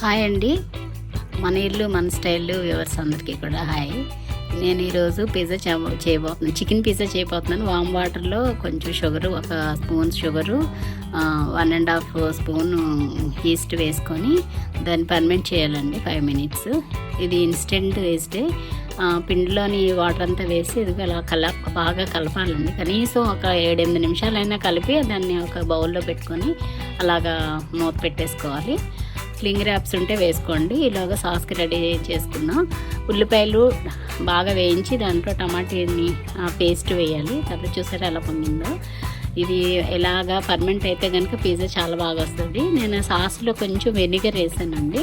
Hi అండి. మన ఇల్లు మన స్టైల్ వ్యూవర్స్ అందరికీ కూడా హాయ్. నేను ఈరోజు పిజ్జా చేయబోతున్నాను. చికెన్ పిజ్జా చేయబోతున్నాను. వామ్ వాటర్లో కొంచెం షుగరు, ఒక స్పూన్ షుగరు, 1.5 స్పూన్ ఈస్ట్ వేసుకొని దాన్ని ఫర్మెంట్ చేయాలండి 5 మినిట్స్. ఇది ఇన్స్టెంట్ వేస్తే పిండిలోని వాటర్ అంతా వేసి ఇది అలా బాగా కలపాలండి. కనీసం ఒక 7-8 నిమిషాలైనా కలిపి దాన్ని ఒక బౌల్లో పెట్టుకొని అలాగా మూత పెట్టేసుకోవాలి. క్లింగ్ ర్యాప్స్ ఉంటే వేసుకోండి. ఇలాగ సాస్కి రెడీ చేసుకుందాం. ఉల్లిపాయలు బాగా వేయించి దాంట్లో టమాటాని పేస్ట్ వేయాలి. తర్వాత చూసారా ఎలా పొంగిందో. ఇది ఎలాగా ఫర్మెంట్ అయితే కనుక పిజ్జా చాలా బాగా వస్తుంది. నేను సాస్లో కొంచెం వెనిగర్ వేసానండి.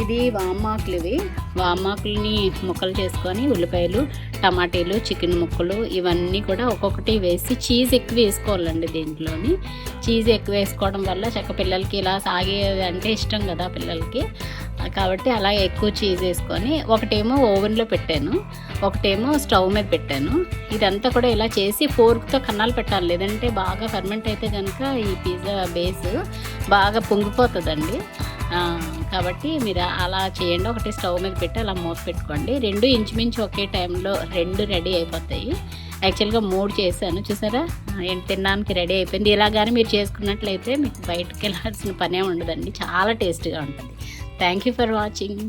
ఇది వామాకులని ముక్కలు చేసుకొని ఉల్లిపాయలు, టమాటీలు, చికెన్ ముక్కలు ఇవన్నీ కూడా ఒక్కొక్కటి వేసి చీజ్ ఎక్కువ వేసుకోవాలండి. దీంట్లోని చీజ్ ఎక్కువ వేసుకోవడం వల్ల చక్క పిల్లలకి ఇలా సాగేది అంటే ఇష్టం కదా పిల్లలకి, కాబట్టి అలా ఎక్కువ చీజ్ వేసుకొని ఒకటేమో ఓవెన్లో పెట్టాను, ఒకటేమో స్టవ్ మీద పెట్టాను. ఇదంతా కూడా ఇలా చేసి ఫోర్క్తో కన్నాలు పెట్టాలి, లేదంటే బాగా ఫర్మెంట్ అయితే కనుక ఈ పిజ్జా బేస్ బాగా పొంగిపోతుందండి. కాబట్టి మీరు అలా చేయండి. ఒకటి స్టవ్ మీద పెట్టి అలా మూత పెట్టుకోండి. 2 ఇంచుమించు ఒకే టైంలో 2 రెడీ అయిపోతాయి. యాక్చువల్గా 3 చేశాను. చూసారా తినడానికి రెడీ అయిపోయింది. ఇలాగానే మీరు చేసుకున్నట్లయితే మీకు బయటకు వెళ్ళాల్సిన పనే ఉండదండి. చాలా టేస్ట్గా ఉంటుంది. Thank you for watching.